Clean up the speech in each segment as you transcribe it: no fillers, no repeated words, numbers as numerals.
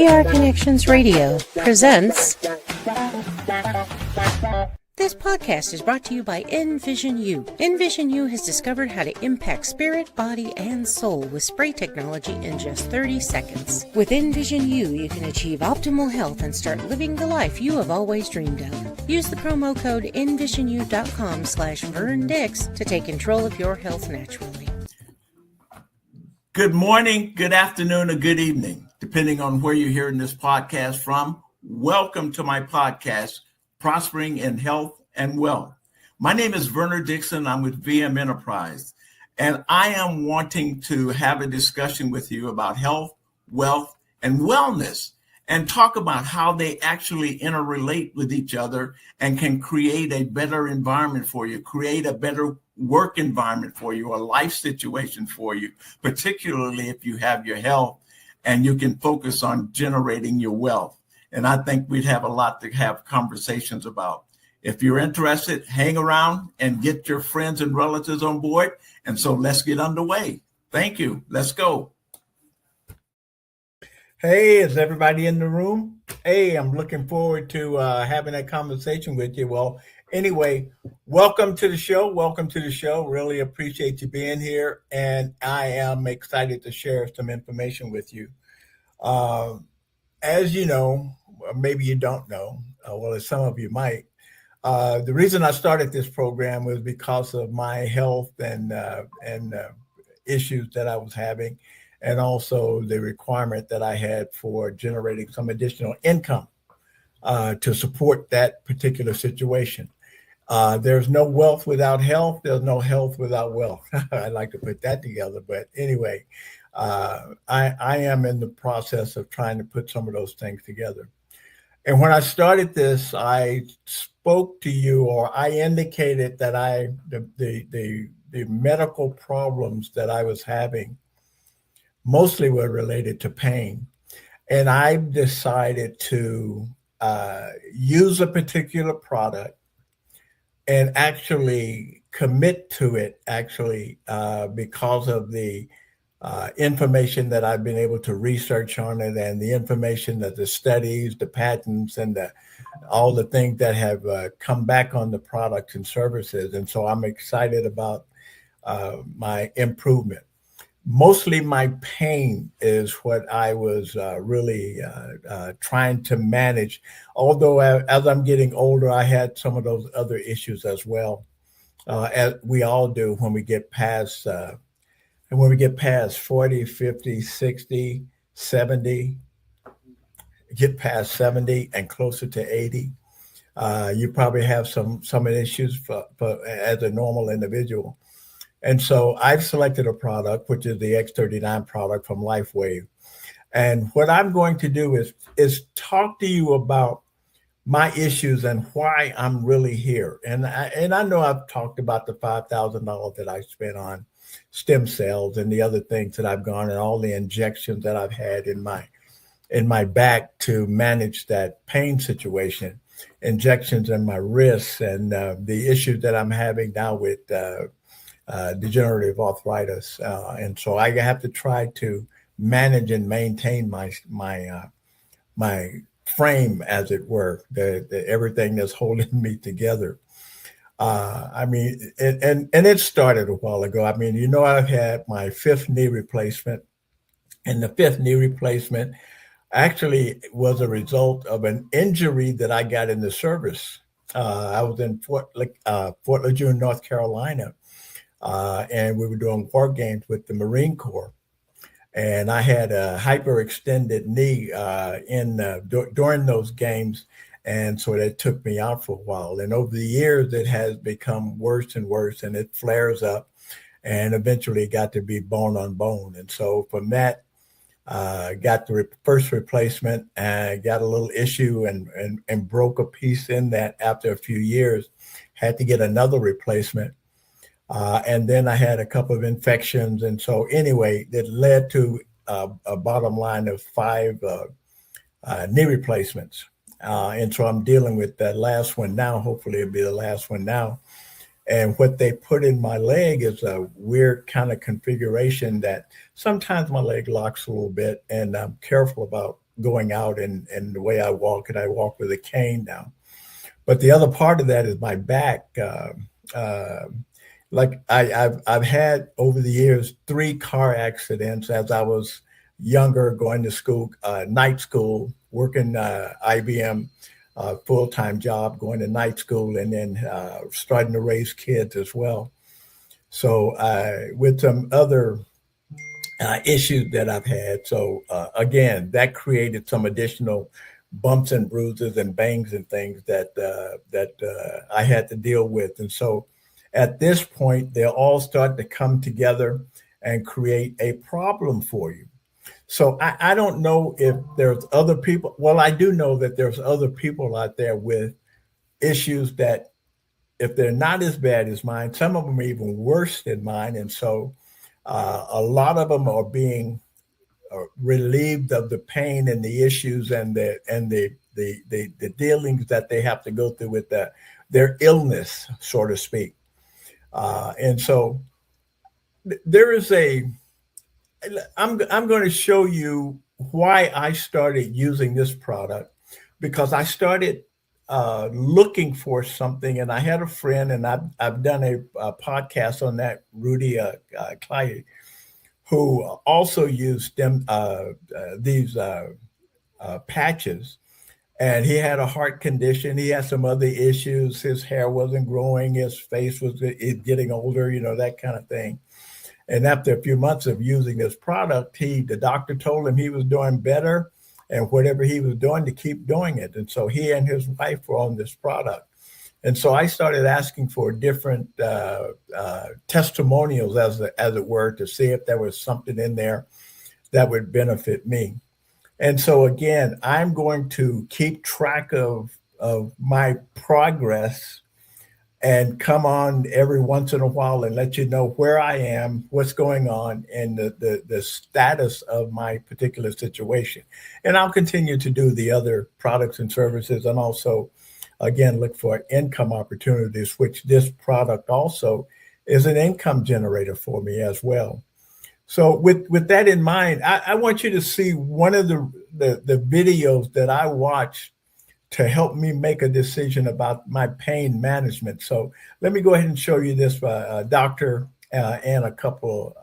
PR Connections Radio presents. This podcast is brought to you by Envision U. Envision U has discovered how to impact spirit, body, and soul with spray technology in just 30 seconds. With Envision U, you can achieve optimal health and start living the life you have always dreamed of. Use the promo code envisinu.com/VernDix to take control of your health naturally. Good morning, good afternoon, or good evening, depending on where you're hearing this podcast from. Welcome to my podcast, Prospering in Health and Wealth. My name is Werner Dixon. I'm with VM Enterprise, and I am wanting to have a discussion with you about health, wealth, and wellness, and talk about how they actually interrelate with each other and can create a better environment for you, create a better work environment for you, a life situation for you, particularly if you have your health and you can focus on generating your wealth. And I think we'd have a lot to have conversations about. If you're interested, hang around and get your friends and relatives on board. And so let's get underway. Thank you. Let's go. Hey, is everybody in the room? Hey, I'm looking forward to having that conversation with you. Well, anyway, welcome to the show. Welcome to the show. Really appreciate you being here. And I am excited to share some information with you. As you know, or maybe you don't know, well, as some of you might, the reason I started this program was because of my health and issues that I was having, and also the requirement that I had for generating some additional income to support that particular situation. There's no wealth without health. There's no health without wealth. I like to put that together. But anyway, I am in the process of trying to put some of those things together. And when I started this, I spoke to you, or I indicated that the medical problems that I was having mostly were related to pain. And I decided to use a particular product and actually commit to it, because of the information that I've been able to research on it, and the information that the studies, the patents, and all the things that have come back on the products and services. And so I'm excited about my improvement. Mostly my pain is what I was really trying to manage. Although as I'm getting older, I had some of those other issues as well, as we all do when we get past 40, 50, 60, 70, get past 70 and closer to 80, you probably have some issues for as a normal individual. And so I've selected a product, which is the X39 product from Lifewave. And what I'm going to do is talk to you about my issues and why I'm really here. And I know I've talked about the $5,000 that I spent on stem cells and the other things that I've gone, and all the injections that I've had in my back to manage that pain situation, injections in my wrists, and the issues that I'm having now with degenerative arthritis. And so I have to try to manage and maintain my frame, as it were, the everything that's holding me together. And it started a while ago. I've had my fifth knee replacement, and the fifth knee replacement actually was a result of an injury that I got in the service. I was in Fort Lejeune, North Carolina, and we were doing war games with the Marine Corps. And I had a hyperextended knee during those games. And so that took me out for a while. And over the years, it has become worse and worse, and it flares up, and eventually got to be bone on bone. And so from that, got the first replacement, and got a little issue and broke a piece in that after a few years, had to get another replacement. And then I had a couple of infections. And so anyway, it led to a bottom line of 5 knee replacements. And so I'm dealing with that last one now. Hopefully it'll be the last one now. And what they put in my leg is a weird kind of configuration that sometimes my leg locks a little bit, and I'm careful about going out and the way I walk, and I walk with a cane now. But the other part of that is my back. Like I've had over the years 3 car accidents as I was younger, going to school, night school, working IBM full-time job, going to night school, and then starting to raise kids as well. So with some other issues that I've had. So again, that created some additional bumps and bruises and bangs and things that I had to deal with. And so at this point, they'll all start to come together and create a problem for you. So I don't know if there's other people. Well, I do know that there's other people out there with issues that, if they're not as bad as mine, some of them are even worse than mine. And so a lot of them are being relieved of the pain and the issues and the dealings that they have to go through with their illness, so to speak. And so there is I'm going to show you why I started using this product, because I started looking for something, and I had a friend, and I've done a podcast on that, Rudy Clyde, who also used these patches, and he had a heart condition. He had some other issues. His hair wasn't growing. His face was getting older, that kind of thing. And after a few months of using this product, the doctor told him he was doing better, and whatever he was doing, to keep doing it. And so he and his wife were on this product. And so I started asking for different testimonials, as it were, to see if there was something in there that would benefit me. And so again, I'm going to keep track of my progress and come on every once in a while and let you know where I am, what's going on, and the status of my particular situation. And I'll continue to do the other products and services, and also, again, look for income opportunities, which this product also is an income generator for me as well. So with that in mind, I want you to see one of the videos that I watched to help me make a decision about my pain management. So let me go ahead and show you this doctor and a couple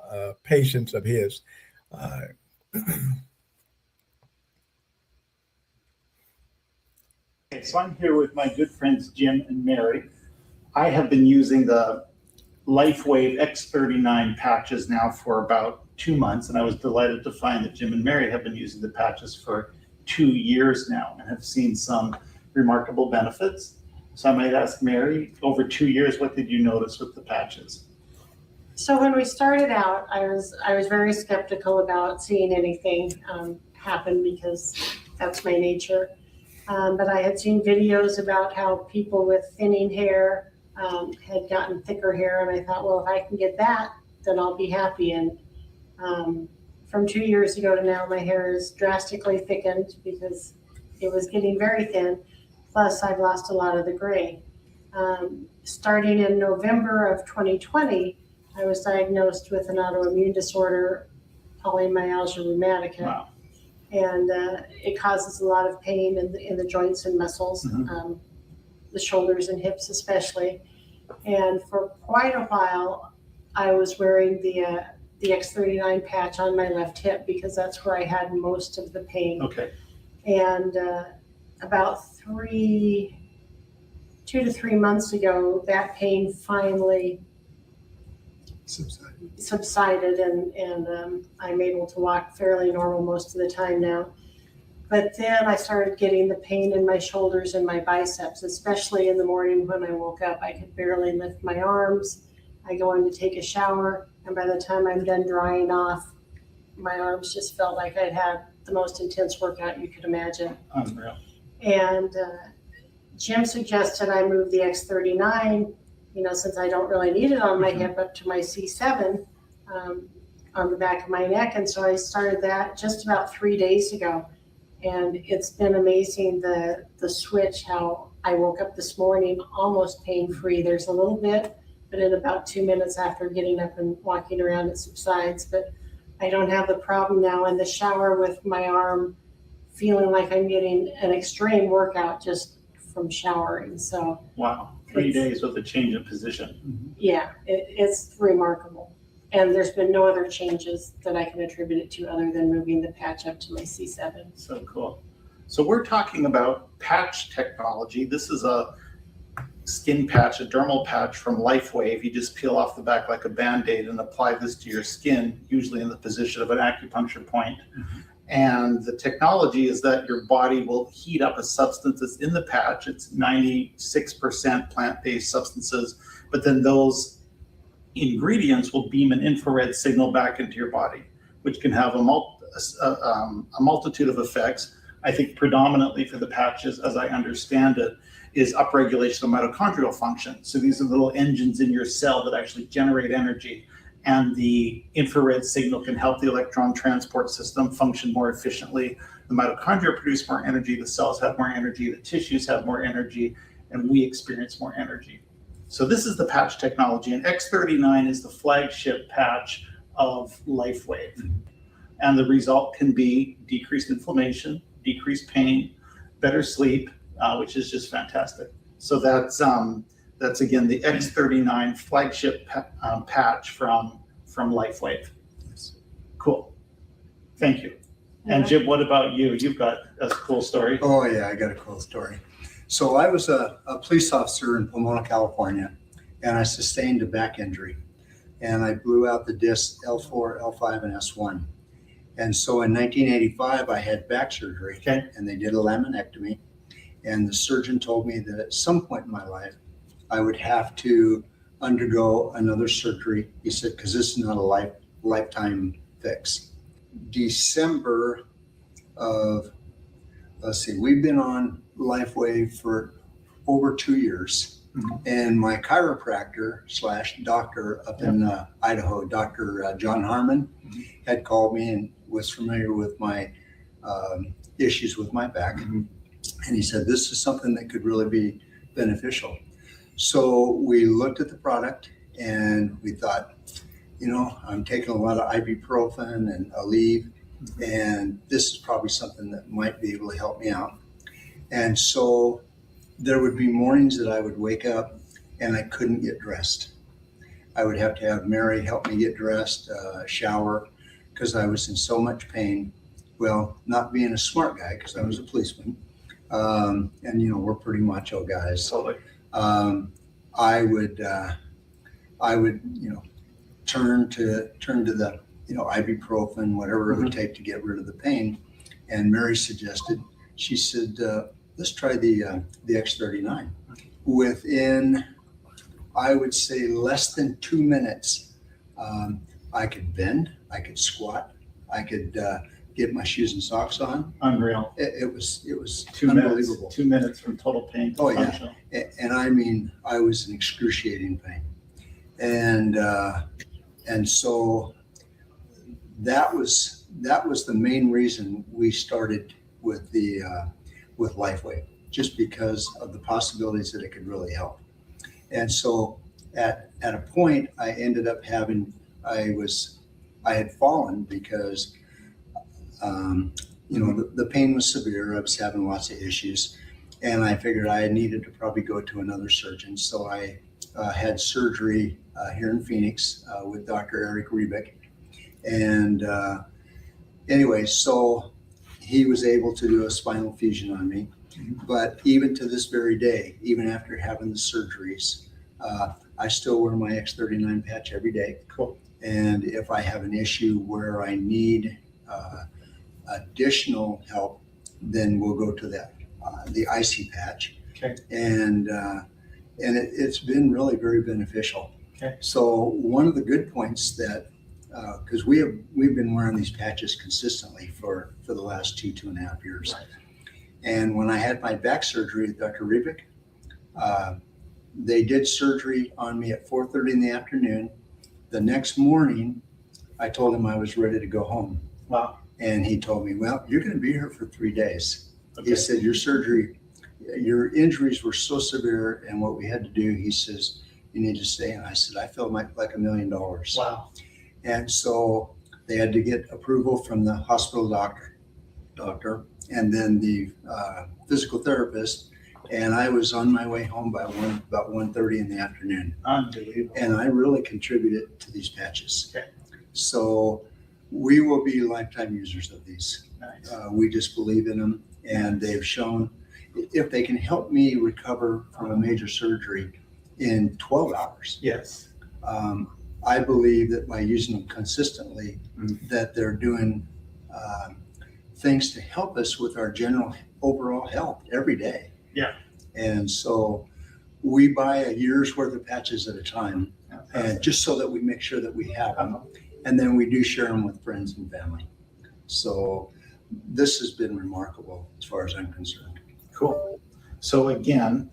patients of his. Okay, so I'm here with my good friends Jim and Mary. I have been using the Lifewave X39 patches now for about 2 months, and I was delighted to find that Jim and Mary have been using the patches for 2 years now and have seen some remarkable benefits. So I might ask Mary, over 2 years, what did you notice with the patches? So when we started out, I was very skeptical about seeing anything happen, because that's my nature. But I had seen videos about how people with thinning hair had gotten thicker hair, and I thought, well, if I can get that, then I'll be happy. And from 2 years ago to now, my hair is drastically thickened because it was getting very thin. Plus, I've lost a lot of the gray. Starting in November of 2020, I was diagnosed with an autoimmune disorder, polymyalgia rheumatica. Wow. And it causes a lot of pain in the joints and muscles, the shoulders and hips especially. And for quite a while, I was wearing the X39 patch on my left hip, because that's where I had most of the pain. Okay. And about 2 to 3 months ago, that pain finally subsided, and I'm able to walk fairly normal most of the time now. But then I started getting the pain in my shoulders and my biceps, especially in the morning when I woke up. I could barely lift my arms. I go in to take a shower, and by the time I'm done drying off, my arms just felt like I'd had the most intense workout you could imagine. Unreal. And Jim suggested I move the X39, since I don't really need it on my hip, up to my C7 on the back of my neck. And so I started that just about 3 days ago. And it's been amazing, the switch, how I woke up this morning almost pain-free. There's a little bit, but in about 2 minutes after getting up and walking around, it subsides. But I don't have the problem now. In the shower with my arm feeling like I'm getting an extreme workout just from showering. So Wow, 3 days with a change of position. yeah, it's remarkable. And there's been no other changes that I can attribute it to other than moving the patch up to my C7. So cool. So we're talking about patch technology. This is a skin patch, a dermal patch from Lifewave. You just peel off the back like a Band-Aid and apply this to your skin, usually in the position of an acupuncture point. And the technology is that your body will heat up a substance that's in the patch. It's 96% plant-based substances, but then those ingredients will beam an infrared signal back into your body, which can have a multitude of effects. I think predominantly for the patches, as I understand it, is upregulation of mitochondrial function. So these are little engines in your cell that actually generate energy, and the infrared signal can help the electron transport system function more efficiently. The mitochondria produce more energy, the cells have more energy, the tissues have more energy, and we experience more energy. So this is the patch technology, and X39 is the flagship patch of Lifewave. And the result can be decreased inflammation, decreased pain, better sleep, which is just fantastic. So that's again the X39 flagship patch from Lifewave. Cool. Thank you. And Jim, what about you? You've got a cool story. Oh yeah, I got a cool story. So I was a police officer in Pomona, California, and I sustained a back injury, and I blew out the discs L4, L5, and S1. And so in 1985, I had back surgery, and they did a laminectomy. And the surgeon told me that at some point in my life, I would have to undergo another surgery. He said, because this is not a lifetime fix. December of, let's see, we've been on Lifewave for over 2 years. And my chiropractor / doctor up in Idaho, Dr. John Harmon, had called me and was familiar with my issues with my back. And he said, this is something that could really be beneficial. So we looked at the product and we thought, you know, I'm taking a lot of ibuprofen and Aleve, and this is probably something that might be able to help me out. And so there would be mornings that I would wake up and I couldn't get dressed. I would have to have Mary help me get dressed, shower, because I was in so much pain. Well, not being a smart guy, because I was a policeman, and you know, we're pretty macho guys. Totally. I would, you know, turn to the, you know, ibuprofen, whatever it would take to get rid of the pain. And Mary suggested, she said, let's try the X39. Within, I would say, less than 2 minutes, I could bend, I could squat, I could get my shoes and socks on. Unreal. It was 2 unbelievable. minutes. 2 minutes from total pain to functional. Yeah. And I mean, I was in excruciating pain. And so that was the main reason we started with with Lifewave, just because of the possibilities that it could really help. And so at a point, I ended up having, I had fallen because, you know, the pain was severe. I was having lots of issues, and I figured I needed to probably go to another surgeon. So I had surgery here in Phoenix with Dr. Eric Rebick. And anyway, so he was able to do a spinal fusion on me. But even to this very day, even after having the surgeries, I still wear my X39 patch every day. Cool. And if I have an issue where I need additional help, then we'll go to the IC patch. Okay. And it's been really very beneficial. Okay. So one of the good points that, because we've been wearing these patches consistently for the last 2.5 years. Right. And when I had my back surgery with Dr. Rebick, they did surgery on me at 4:30 in the afternoon. The next morning, I told him I was ready to go home. Wow. And he told me, well, you're going to be here for 3 days. Okay. He said, your injuries were so severe, and what we had to do, he says, you need to stay. And I said, I feel like $1 million. Wow. And so they had to get approval from the hospital doctor, and then the physical therapist. And I was on my way home by about 1:30 in the afternoon. Unbelievable. And I really contributed to these patches. Okay. So we will be lifetime users of these. Nice. We just believe in them, and they've shown if they can help me recover from a major surgery in 12 hours. Yes. I believe that by using them consistently, that they're doing things to help us with our general overall health every day. Yeah. And so we buy a year's worth of patches at a time, and just so that we make sure that we have them. And then we do share them with friends and family. So this has been remarkable as far as I'm concerned. Cool. So again,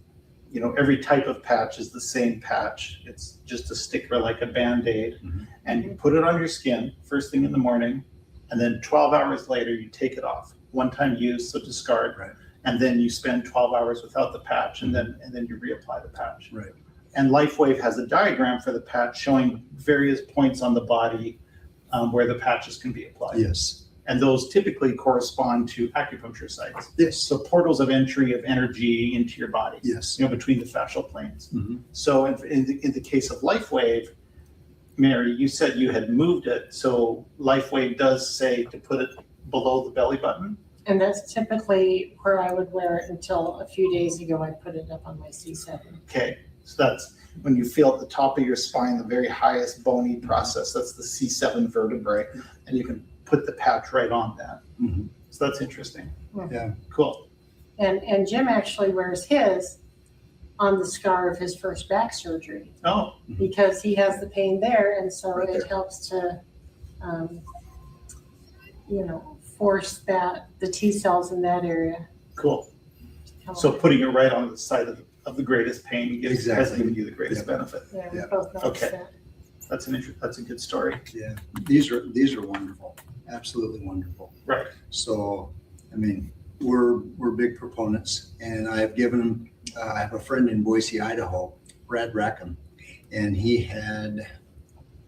you know, every type of patch is the same patch. It's just a sticker like a Band-Aid, and you put it on your skin first thing in the morning, and then 12 hours later you take it off. One-time use, so discard. Right. And then you spend 12 hours without the patch, and then you reapply the patch. Right. And Lifewave has a diagram for the patch showing various points on the body where the patches can be applied. Yes. And those typically correspond to acupuncture sites. Yes. So portals of entry of energy into your body. Yes. You know, between the fascial planes. Mm-hmm. So in the case of Lifewave, Mary, you said you had moved it. So Lifewave does say to put it below the belly button. And that's typically where I would wear it until a few days ago. I put it up on my C7. Okay, so that's when you feel at the top of your spine, the very highest bony process. That's the C7 vertebrae, and you can put the patch right on that. Mm-hmm. So that's interesting. Yeah. Cool. And Jim actually wears his on the scar of his first back surgery Oh, because he has the pain there, and so Right it there. helps to, force the T cells in that area. cool. Come So on. putting it right on the side of the greatest pain has Exactly. given you the greatest Yep. benefit. Yeah, we Yeah. both noticed Okay. that. That's a good story. Yeah. These are wonderful. Absolutely wonderful. Right. So, I mean, we're big proponents, and I've given them. I have a friend in Boise, Idaho, Brad Rackham, and he had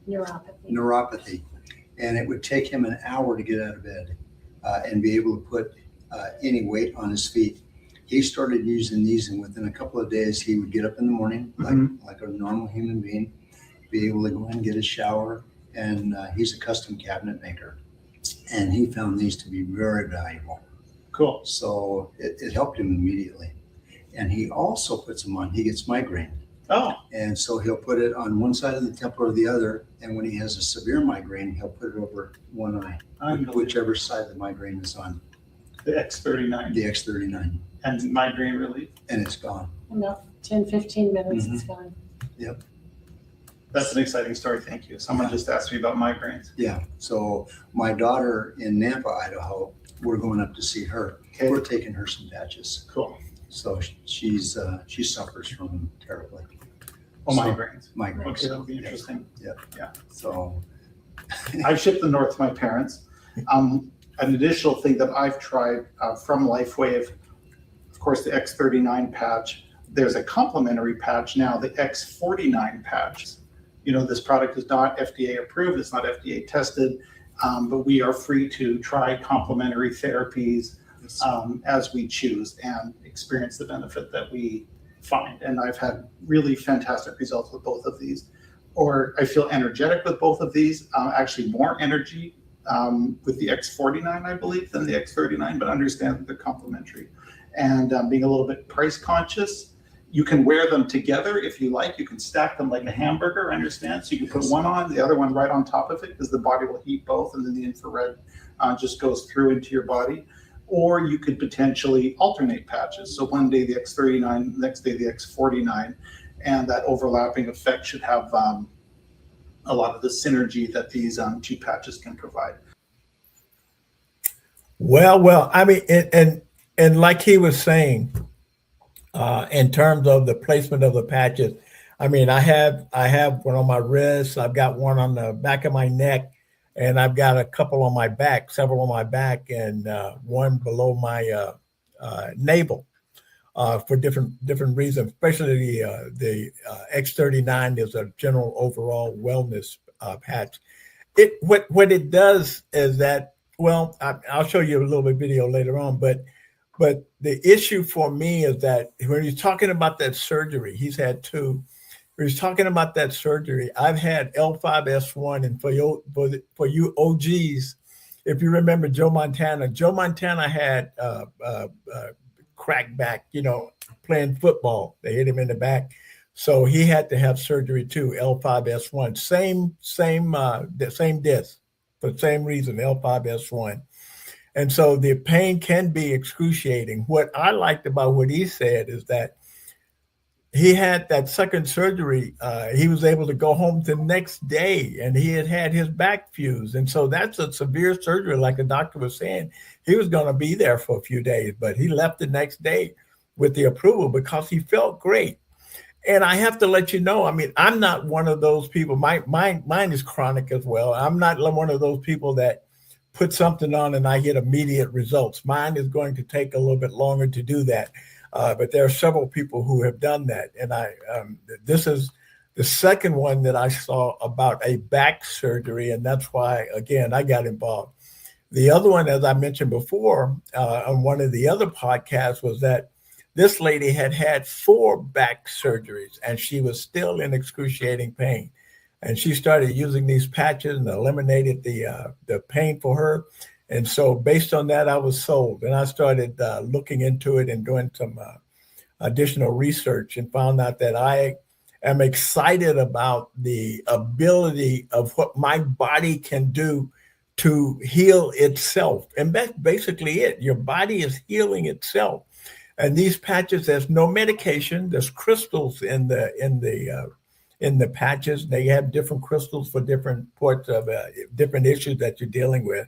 neuropathy, and it would take him an hour to get out of bed and be able to put any weight on his feet. He started using these, and within a couple of days, he would get up in the morning like a normal human being, be able to go in and get a shower, and he's a custom cabinet maker, and he found these to be very valuable. Cool. So it helped him immediately. And he also puts them on, he gets migraine. Oh, And so he'll put it on one side of the temple or the other. And when he has a severe migraine, he'll put it over one eye, whichever side the migraine is on, the X39 the X39. and migraine relief. And it's gone. About 10, 15 minutes, it's gone. Yep. That's an exciting story. Thank you. Someone just asked me about migraines. Yeah. So my daughter in Nampa, Idaho, we're going up to see her. Okay. We're taking her some patches. Cool. So she suffers from them terribly. Oh, So- migraines. Migraines. Okay, that'll be interesting. So I've shipped them north to my parents. An additional thing that I've tried from Lifewave, of course, the X39 patch. There's a complementary patch now, the X49 patch. You know, this product is not FDA approved, it's not FDA tested, but we are free to try complementary therapies as we choose and experience the benefit that we find. And I've had really fantastic results with both of these. Or I feel energetic with both of these, actually more energy with the X49, I believe, than the X39, but understand that they're complementary. And being a little bit price conscious, you can wear them together if you like. You can stack them like a hamburger, understand? So you can put one on, the other one right on top of it, because the body will heat both, and then the infrared just goes through into your body. Or you could potentially alternate patches. So one day the X39, next day the X49, and that overlapping effect should have a lot of the synergy that these two patches can provide. Well, I mean, and like he was saying, in terms of the placement of the patches, I mean, I have one on my wrist, I've got one on the back of my neck, and I've got a couple on my back, several on my back, and one below my navel for different reasons. Especially the X39 is a general overall wellness patch. What it does is that Well, I'll show you a little bit video later on, but the issue for me is that when he's talking about that surgery, he's had two. When he's talking about that surgery, I've had L5S1, and for you OGs, if you remember Joe Montana had cracked back, playing football. They hit him in the back, so he had to have surgery too. L5S1, the same disc, for the same reason, L5S1. And so the pain can be excruciating. What I liked about what he said is that he had that second surgery. He was able to go home the next day, and he had his back fused. And so that's a severe surgery. Like the doctor was saying, he was going to be there for a few days, but he left the next day with the approval because he felt great. And I have to let you know, I mean, I'm not one of those people. Mine is chronic as well. I'm not one of those people that put something on and I get immediate results. Mine is going to take a little bit longer to do that. But there are several people who have done that. And this is the second one that I saw about a back surgery. And that's why, again, I got involved. The other one, as I mentioned before, on one of the other podcasts, was that this lady had 4 back surgeries and she was still in excruciating pain. And she started using these patches and eliminated the pain for her. And so based on that, I was sold. And I started looking into it and doing some additional research and found out that I am excited about the ability of what my body can do to heal itself. And that's basically it. Your body is healing itself. And these patches, there's no medication. There's crystals in the patches. They have different crystals for different parts of different issues that you're dealing with.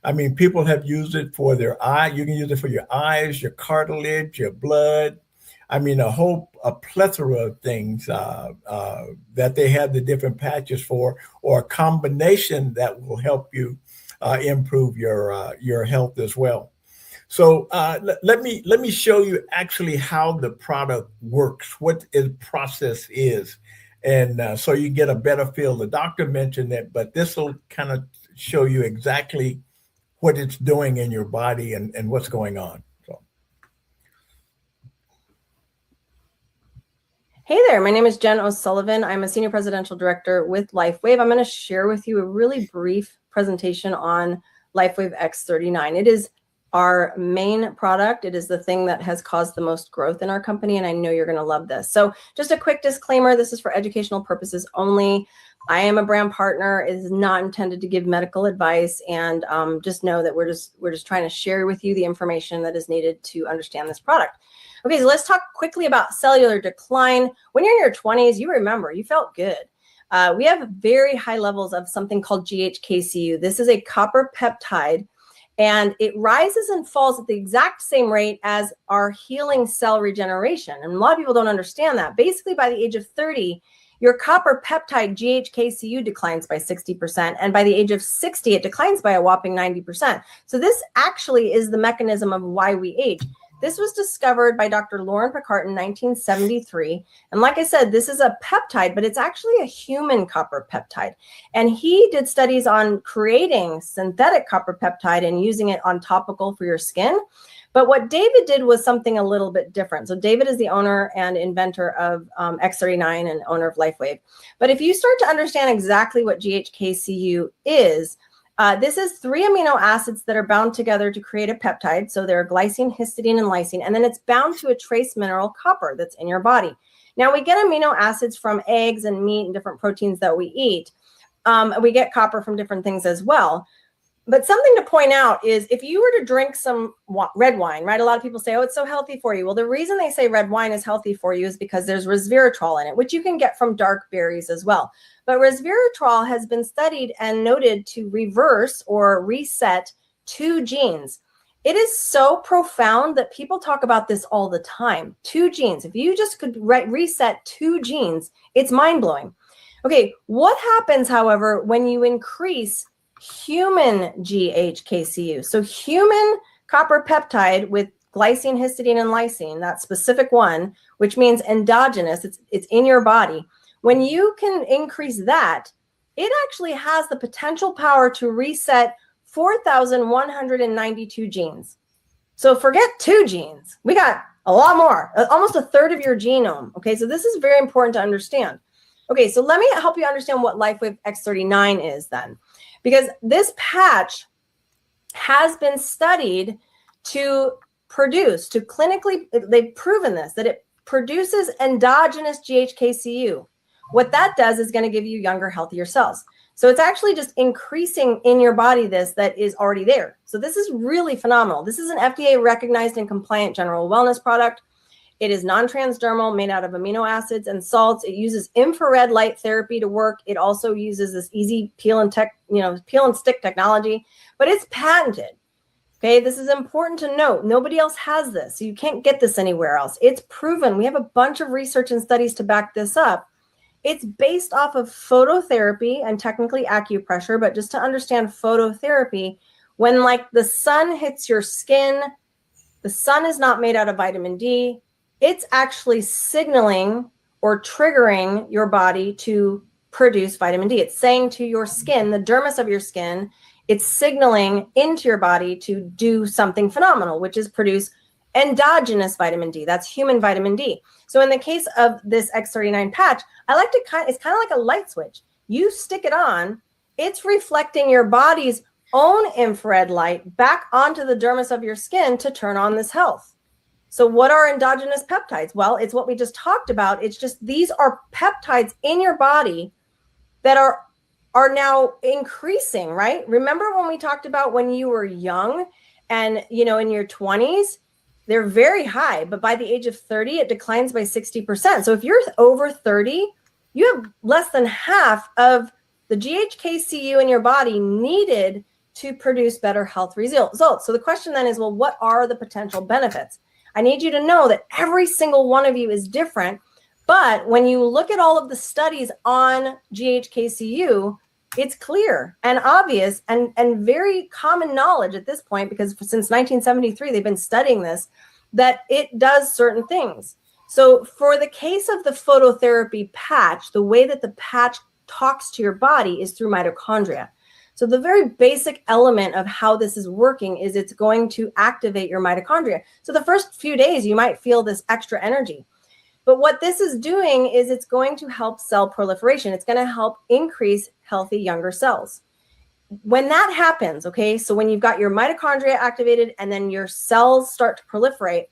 I mean, people have used it for their eye. You can use it for your eyes, your cartilage, your blood. I mean, a plethora of things that they have the different patches for, or a combination that will help you improve your health as well. So let me show you actually how the product works, what the process is, and so you get a better feel. The doctor mentioned it, but this will kind of show you exactly what it's doing in your body and what's going on. So. Hey there, my name is Jen O'Sullivan. I'm a Senior Presidential Director with Lifewave. I'm going to share with you a really brief presentation on Lifewave X39. It is our main product. It is the thing that has caused the most growth in our company, and I know you're going to love this. So just a quick disclaimer, this is for educational purposes only. I am a brand partner. It is not intended to give medical advice, and just know that we're just trying to share with you the information that is needed to understand this product. Okay, so let's talk quickly about cellular decline. When you're in your 20s, you remember, you felt good. We have very high levels of something called GHKCU. This is a copper peptide, and it rises and falls at the exact same rate as our healing cell regeneration. And a lot of people don't understand that. Basically, by the age of 30, your copper peptide GHKCU declines by 60%. And by the age of 60, it declines by a whopping 90%. So this actually is the mechanism of why we age. This was discovered by Dr. Lauren Picard in 1973. And like I said, this is a peptide, but it's actually a human copper peptide. And he did studies on creating synthetic copper peptide and using it on topical for your skin. But what David did was something a little bit different. So David is the owner and inventor of X39 and owner of Lifewave. But if you start to understand exactly what GHKCU is, this is 3 amino acids that are bound together to create a peptide. So they're glycine, histidine, and lysine. And then it's bound to a trace mineral, copper, that's in your body. Now, we get amino acids from eggs and meat and different proteins that we eat. We get copper from different things as well. But something to point out is if you were to drink some red wine, right? A lot of people say, oh, it's so healthy for you. Well, the reason they say red wine is healthy for you is because there's resveratrol in it, which you can get from dark berries as well. But resveratrol has been studied and noted to reverse or reset 2 genes. It is so profound that people talk about this all the time. 2 genes. If you just could reset 2 genes, it's mind-blowing. Okay, what happens, however, when you increase human GHKCU? So human copper peptide with glycine, histidine, and lysine, that specific one, which means endogenous, it's in your body. When you can increase that, it actually has the potential power to reset 4,192 genes. So forget 2 genes. We got a lot more, almost a third of your genome. Okay, so this is very important to understand. Okay, so let me help you understand what Lifewave X39 is then. Because this patch has been studied to produce, to clinically, they've proven this, that it produces endogenous GHKCU. What that does is going to give you younger, healthier cells. So it's actually just increasing in your body this that is already there. So this is really phenomenal. This is an FDA recognized and compliant general wellness product. It is non-transdermal, made out of amino acids and salts. It uses infrared light therapy to work. It also uses this easy peel and stick technology, but it's patented. Okay, this is important to note. Nobody else has this, so you can't get this anywhere else. It's proven. We have a bunch of research and studies to back this up. It's based off of phototherapy and technically acupressure, but just to understand phototherapy, when like the sun hits your skin, the sun is not made out of vitamin D. It's actually signaling or triggering your body to produce vitamin D. It's saying to your skin, the dermis of your skin, it's signaling into your body to do something phenomenal, which is produce endogenous vitamin D. That's human vitamin D. So in the case of this X39 patch, I like to it's kind of like a light switch. You stick it on, it's reflecting your body's own infrared light back onto the dermis of your skin to turn on this health. So what are endogenous peptides? Well, it's what we just talked about. It's just these are peptides in your body that are now increasing, right? Remember when we talked about when you were young and, you know, in your 20s, they're very high, but by the age of 30, it declines by 60%. So if you're over 30, you have less than half of the GHKCU in your body needed to produce better health results. So the question then is, well, what are the potential benefits? I need you to know that every single one of you is different. But when you look at all of the studies on GHKCU, it's clear and obvious and very common knowledge at this point, because since 1973, they've been studying this, that it does certain things. So for the case of the phototherapy patch, the way that the patch talks to your body is through mitochondria. So the very basic element of how this is working is it's going to activate your mitochondria. So the first few days, you might feel this extra energy. But what this is doing is it's going to help cell proliferation. It's going to help increase healthy younger cells. When that happens, okay, so when you've got your mitochondria activated and then your cells start to proliferate,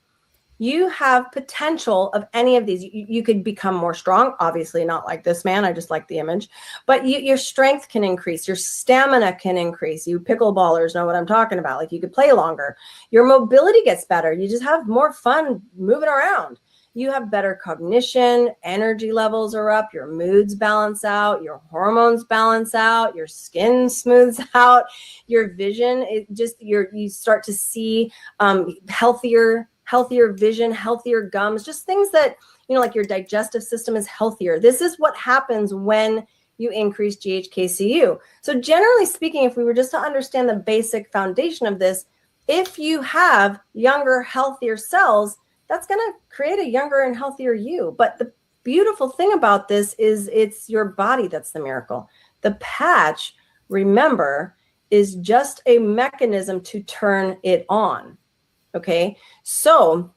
you have potential of any of these. You could become more strong, obviously not like this man. I just like the image, but your strength can increase. Your stamina can increase. You pickleballers know what I'm talking about. Like you could play longer. Your mobility gets better. You just have more fun moving around. You have better cognition, energy levels are up, your moods balance out, your hormones balance out, your skin smooths out, your vision, you start to see healthier vision, healthier gums, just things that, you know, like your digestive system is healthier. This is what happens when you increase GHKCU. So generally speaking, if we were just to understand the basic foundation of this, if you have younger, healthier cells, that's going to create a younger and healthier you. But the beautiful thing about this is it's your body that's the miracle. The patch, remember, is just a mechanism to turn it on. Okay, so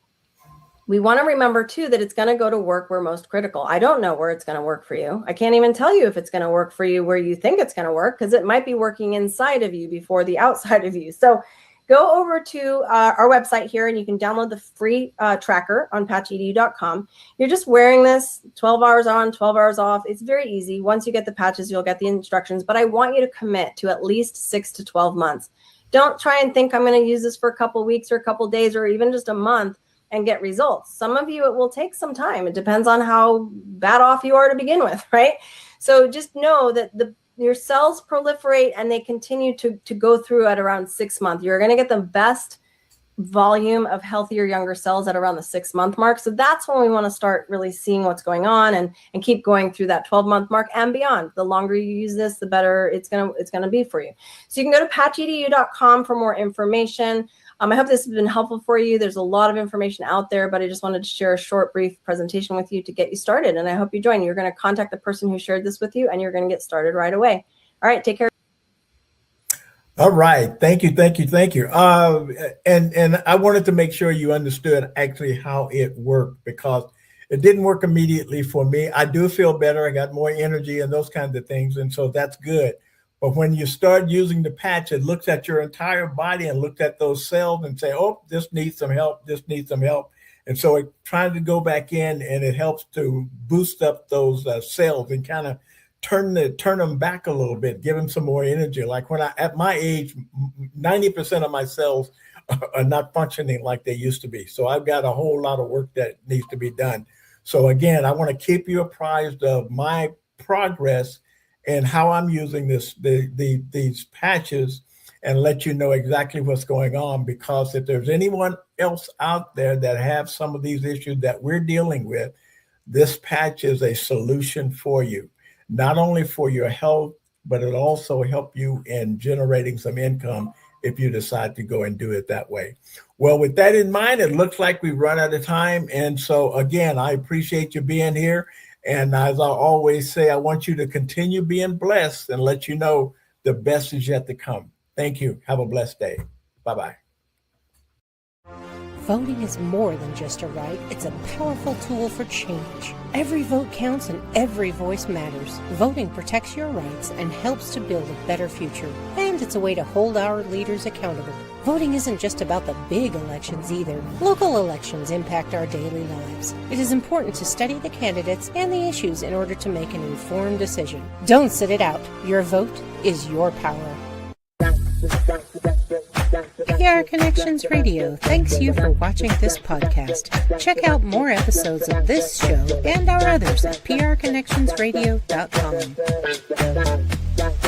we want to remember too that it's going to go to work where most critical. I don't know where it's going to work for you. I can't even tell you if it's going to work for you where you think it's going to work, because it might be working inside of you before the outside of you. So go over to our website here and you can download the free tracker on patchedu.com. You're just wearing this 12 hours on, 12 hours off. It's very easy. Once you get the patches, you'll get the instructions, but I want you to commit to at least 6 to 12 months. Don't try and think I'm going to use this for a couple weeks or a couple days or even just a month and get results. Some of you, it will take some time. It depends on how bad off you are to begin with, right? So just know that your cells proliferate and they continue to go through at around 6 months. You're going to get the best volume of healthier younger cells at around the 6 month mark. So that's when we want to start really seeing what's going on and keep going through that 12 month mark and beyond. The longer you use this, the better it's going to be for you. So you can go to patchedu.com for more information. I hope this has been helpful for you. There's a lot of information out there, but I just wanted to share a short, brief presentation with you to get you started. And I hope you join. You're going to contact the person who shared this with you and you're going to get started right away. All right, take care. All right. Thank you. Thank you. Thank you. And I wanted to make sure you understood actually how it worked, because it didn't work immediately for me. I do feel better. I got more energy and those kinds of things. And so that's good. But when you start using the patch, it looks at your entire body and looks at those cells and say, oh, this needs some help. This needs some help. And so it trying to go back in, and it helps to boost up those cells and kind of turn them back a little bit, give them some more energy. Like when at my age, 90% of my cells are not functioning like they used to be. So I've got a whole lot of work that needs to be done. So again, I want to keep you apprised of my progress and how I'm using these patches, and let you know exactly what's going on. Because if there's anyone else out there that have some of these issues that we're dealing with, this patch is a solution for you, not only for your health, but it'll also help you in generating some income if you decide to go and do it that way. Well, with that in mind, it looks like we've run out of time. And so again, I appreciate you being here. And as I always say, I want you to continue being blessed, and let you know the best is yet to come. Thank you. Have a blessed day. Bye-bye. Voting is more than just a right, it's a powerful tool for change. Every vote counts and every voice matters. Voting protects your rights and helps to build a better future. And it's a way to hold our leaders accountable. Voting isn't just about the big elections either. Local elections impact our daily lives. It is important to study the candidates and the issues in order to make an informed decision. Don't sit it out. Your vote is your power. PR Connections Radio thanks you for watching this podcast. Check out more episodes of this show and our others at prconnectionsradio.com.